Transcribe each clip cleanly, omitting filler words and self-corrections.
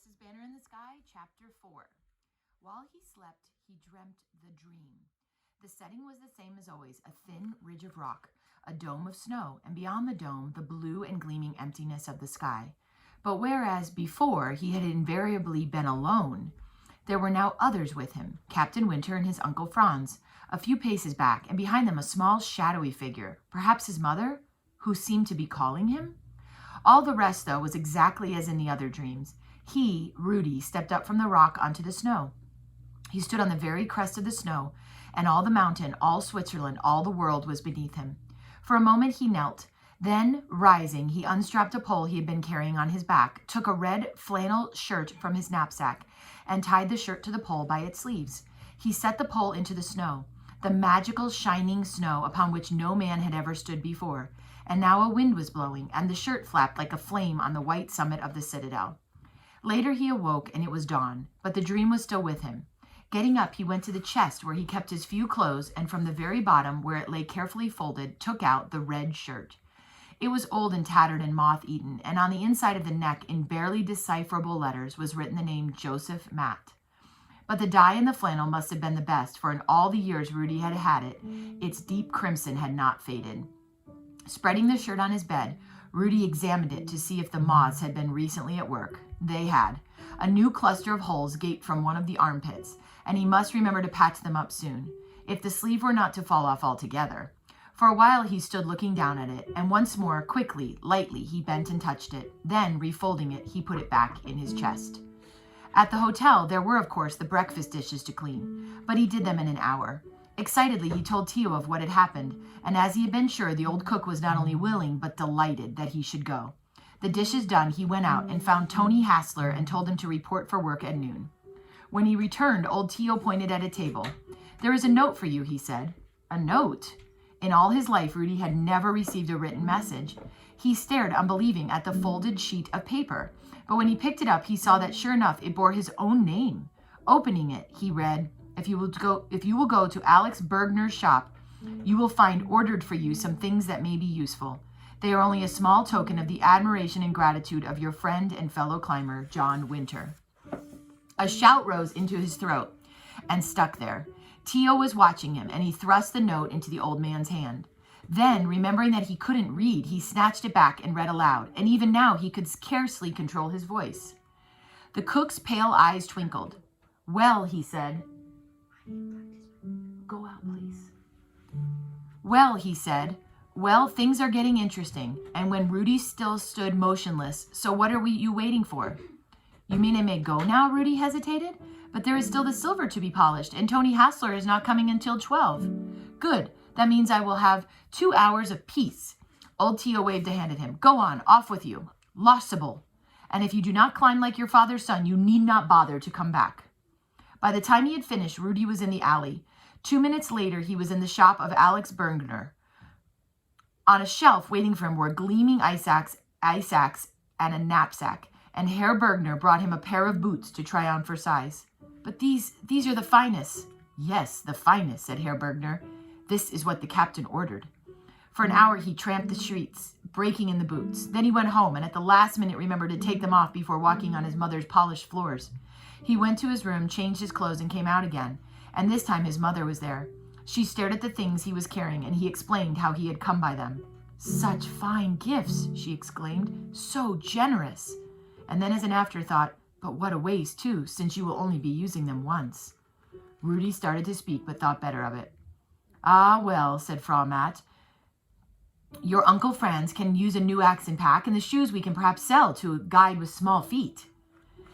This is Banner in the Sky, Chapter 4. While he slept, he dreamt the dream. The setting was the same as always, a thin ridge of rock, a dome of snow, and beyond the dome, the blue and gleaming emptiness of the sky. But whereas before he had invariably been alone, there were now others with him, Captain Winter and his Uncle Franz, a few paces back, and behind them a small shadowy figure, perhaps his mother, who seemed to be calling him. All the rest, though, was exactly as in the other dreams. He, Rudy, stepped up from the rock onto the snow. He stood on the very crest of the snow, and all the mountain, all Switzerland, all the world was beneath him. For a moment he knelt. Then, rising, he unstrapped a pole he had been carrying on his back, took a red flannel shirt from his knapsack, and tied the shirt to the pole by its sleeves. He set the pole into the snow, the magical shining snow upon which no man had ever stood before. And now a wind was blowing, and the shirt flapped like a flame on the white summit of the citadel. Later he awoke, and it was dawn, but the dream was still with him. Getting up, he went to the chest where he kept his few clothes, and from the very bottom, where it lay carefully folded, took out the red shirt. It was old and tattered and moth-eaten, and on the inside of the neck, in barely decipherable letters, was written the name Joseph Matt. But the dye in the flannel must have been the best, for in all the years Rudy had had it, its deep crimson had not faded. Spreading the shirt on his bed, Rudy examined it to see if the moths had been recently at work. They had. A new cluster of holes gaped from one of the armpits, and he must remember to patch them up soon, if the sleeve were not to fall off altogether. For a while he stood looking down at it, and once more, quickly, lightly, he bent and touched it. Then, refolding it, he put it back in his chest. At the hotel, there were, of course, the breakfast dishes to clean, but he did them in an hour. Excitedly, he told Tio of what had happened, and as he had been sure, the old cook was not only willing, but delighted that he should go. The dishes done, he went out and found Tony Hassler and told him to report for work at noon. When he returned, old Tio pointed at a table. "There is a note for you," he said. A note? In all his life, Rudy had never received a written message. He stared, unbelieving, at the folded sheet of paper, but when he picked it up, he saw that sure enough, it bore his own name. Opening it, he read, If you will go to Alex Bergner's shop, you will find ordered for you some things that may be useful. They are only a small token of the admiration and gratitude of your friend and fellow climber, John Winter." A shout rose into his throat and stuck there. Tio was watching him, and he thrust the note into the old man's hand. Then, remembering that he couldn't read, he snatched it back and read aloud, and even now he could scarcely control his voice. The cook's pale eyes twinkled. "Well," he said. "Go out, please." "Well," he said. "Well, things are getting interesting." And when Rudy still stood motionless, "So what are you waiting for?" "You mean I may go now?" Rudy hesitated. "But there is still the silver to be polished, and Tony Hassler is not coming until 12. "Good. That means I will have 2 hours of peace." Old Tio waved a hand at him. "Go on, off with you. Lossable. And if you do not climb like your father's son, you need not bother to come back." By the time he had finished, Rudy was in the alley. 2 minutes later, he was in the shop of Alex Bergner. On a shelf waiting for him were gleaming ice axe and a knapsack, and Herr Bergner brought him a pair of boots to try on for size. "But these are the finest." "Yes, the finest," said Herr Bergner. "This is what the captain ordered." For an hour he tramped the streets, breaking in the boots. Then he went home, and at the last minute remembered to take them off before walking on his mother's polished floors. He went to his room, changed his clothes, and came out again. And this time his mother was there. She stared at the things he was carrying, and he explained how he had come by them. "Such fine gifts," she exclaimed. "So generous." And then as an afterthought, "But what a waste, too, since you will only be using them once." Rudy started to speak, but thought better of it. "Ah, well," said Frau Matt, "your Uncle Franz can use a new axe and pack, and the shoes we can perhaps sell to a guide with small feet."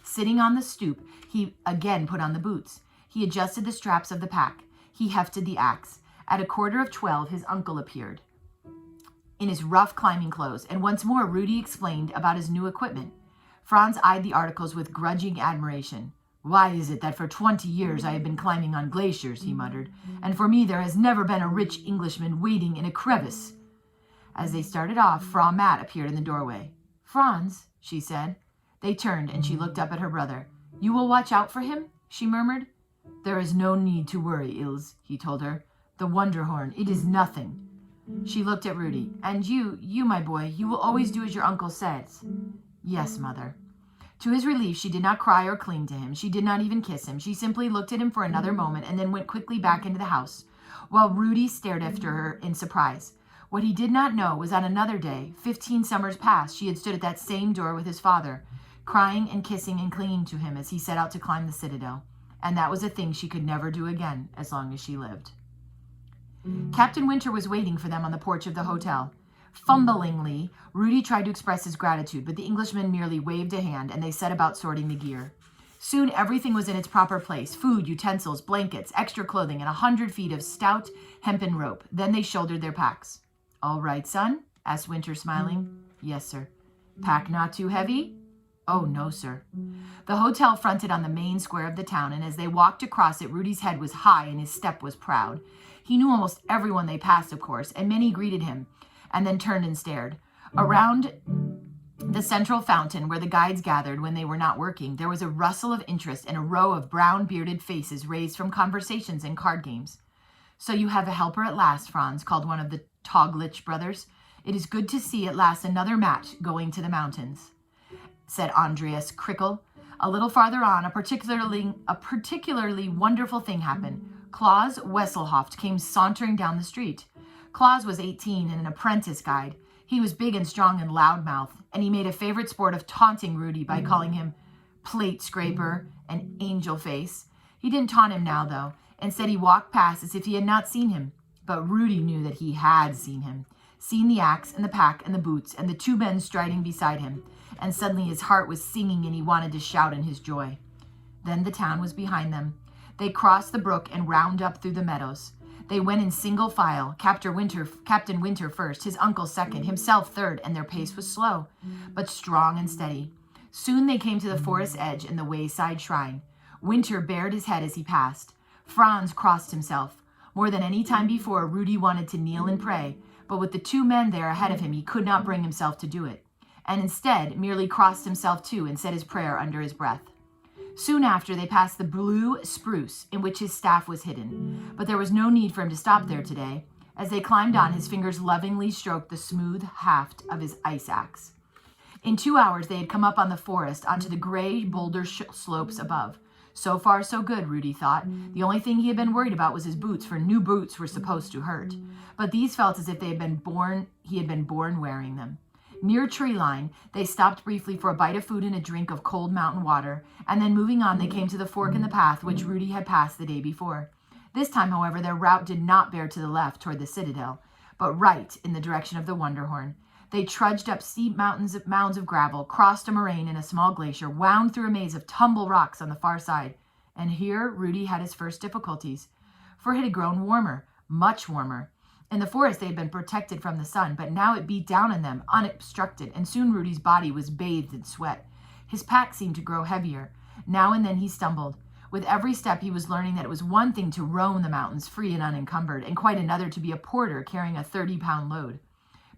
Sitting on the stoop, he again put on the boots. He adjusted the straps of the pack. He hefted the axe. At 11:45, his uncle appeared in his rough climbing clothes, and once more Rudy explained about his new equipment. Franz eyed the articles with grudging admiration. "Why is it that for 20 years I have been climbing on glaciers," he muttered, "and for me there has never been a rich Englishman waiting in a crevice?" As they started off, Frau Matt appeared in the doorway. "Franz," she said. They turned, and she looked up at her brother. "You will watch out for him?" she murmured. "There is no need to worry, Ilse," he told her. "The Wunderhorn, it is nothing." She looked at Rudy. "And you, my boy, you will always do as your uncle says?" "Yes, mother." To his relief, she did not cry or cling to him. She did not even kiss him. She simply looked at him for another moment and then went quickly back into the house, while Rudy stared after her in surprise. What he did not know was on another day, 15 summers past, she had stood at that same door with his father, crying and kissing and clinging to him as he set out to climb the citadel. And that was a thing she could never do again as long as she lived. Captain Winter was waiting for them on the porch of the hotel. Fumblingly, Rudy tried to express his gratitude, but the Englishman merely waved a hand, and they set about sorting the gear. Soon everything was in its proper place: food, utensils, blankets, extra clothing, and 100 feet of stout hempen rope. Then they shouldered their packs. "All right, son?" asked Winter, smiling. "Yes, sir." "Pack not too heavy?" "Oh, no, sir." The hotel fronted on the main square of the town, and as they walked across it, Rudy's head was high and his step was proud. He knew almost everyone they passed, of course, and many greeted him, and then turned and stared. Around the central fountain where the guides gathered when they were not working, there was a rustle of interest and a row of brown bearded faces raised from conversations and card games. "So you have a helper at last, Franz," called one of the Toglich brothers. "It is good to see at last another match going to the mountains," said Andreas Krickel. A little farther on, a particularly wonderful thing happened. Klaus Wesselhoft came sauntering down the street. Klaus was 18 and an apprentice guide. He was big and strong and loudmouthed, and he made a favorite sport of taunting Rudy by calling him plate scraper and angel face. He didn't taunt him now, though. Instead, he walked past as if he had not seen him. But Rudy knew that he had seen him, seen the axe and the pack and the boots and the two men striding beside him, and suddenly his heart was singing and he wanted to shout in his joy. Then the town was behind them. They crossed the brook and round up through the meadows. They went in single file, Captain Winter first, his uncle second, himself third, and their pace was slow, but strong and steady. Soon they came to the forest edge and the wayside shrine. Winter bared his head as he passed. Franz crossed himself. More than any time before, Rudy wanted to kneel and pray, but with the two men there ahead of him, he could not bring himself to do it, and instead merely crossed himself too and said his prayer under his breath. Soon after, they passed the blue spruce in which his staff was hidden, but there was no need for him to stop there today. As they climbed on, his fingers lovingly stroked the smooth haft of his ice axe. In 2 hours, they had come up on the forest onto the gray boulder slopes above. So far, so good, Rudy thought. The only thing he had been worried about was his boots, for new boots were supposed to hurt. But these felt as if he had been born wearing them. Near tree line, they stopped briefly for a bite of food and a drink of cold mountain water, and then moving on, they came to the fork in the path which Rudy had passed the day before. This time, however, their route did not bear to the left toward the citadel, but right in the direction of the Wunderhorn. They trudged up steep mounds of gravel, crossed a moraine and a small glacier, wound through a maze of tumble rocks on the far side. And here Rudy had his first difficulties, for it had grown warmer, much warmer. In the forest, they had been protected from the sun, but now it beat down on them, unobstructed, and soon Rudy's body was bathed in sweat. His pack seemed to grow heavier. Now and then he stumbled. With every step, he was learning that it was one thing to roam the mountains free and unencumbered, and quite another to be a porter carrying a 30-pound load.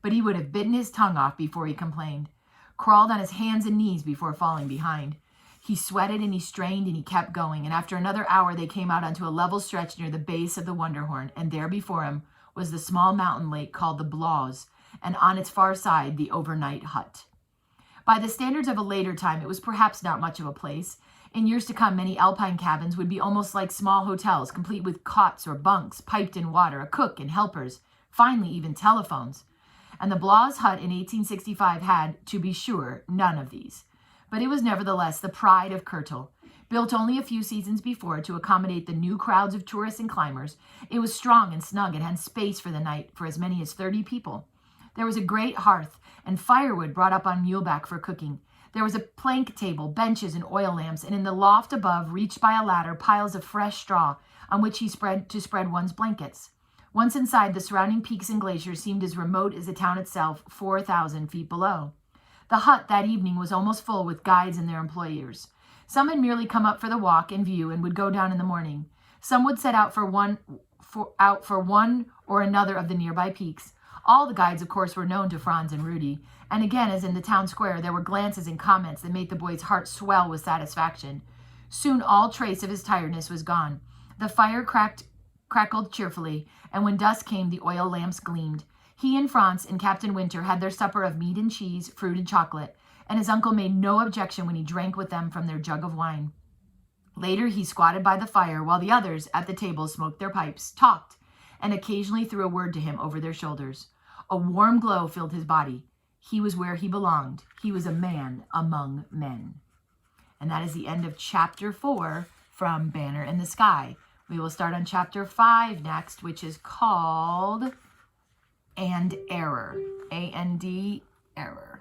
But he would have bitten his tongue off before he complained, crawled on his hands and knees before falling behind. He sweated and he strained and he kept going, and after another hour, they came out onto a level stretch near the base of the Wunderhorn, and there before him was the small mountain lake called the Blaus, and on its far side, the overnight hut. By the standards of a later time, it was perhaps not much of a place. In years to come, many alpine cabins would be almost like small hotels, complete with cots or bunks, piped in water, a cook and helpers, finally even telephones. And the Blaus hut in 1865 had, to be sure, none of these. But it was nevertheless the pride of Kurtl. Built only a few seasons before to accommodate the new crowds of tourists and climbers, it was strong and snug and had space for the night for as many as 30 people. There was a great hearth and firewood brought up on muleback for cooking. There was a plank table, benches, and oil lamps, and in the loft above, reached by a ladder, piles of fresh straw on which he spread one's blankets. Once inside, the surrounding peaks and glaciers seemed as remote as the town itself, 4,000 feet below. The hut that evening was almost full with guides and their employers. Some had merely come up for the walk and view and would go down in the morning. Some would set out for one or another of the nearby peaks. All the guides, of course, were known to Franz and Rudy, and again, as in the town square, there were glances and comments that made the boy's heart swell with satisfaction. Soon all trace of his tiredness was gone. The fire crackled cheerfully, and when dusk came, the oil lamps gleamed. He and Franz and Captain Winter had their supper of meat and cheese, fruit and chocolate, and his uncle made no objection when he drank with them from their jug of wine. Later, he squatted by the fire while the others at the table smoked their pipes, talked, and occasionally threw a word to him over their shoulders. A warm glow filled his body. He was where he belonged. He was a man among men. And that is the end of chapter 4 from Banner in the Sky. We will start on chapter 5 next, which is called And Error. A-N-D, Error.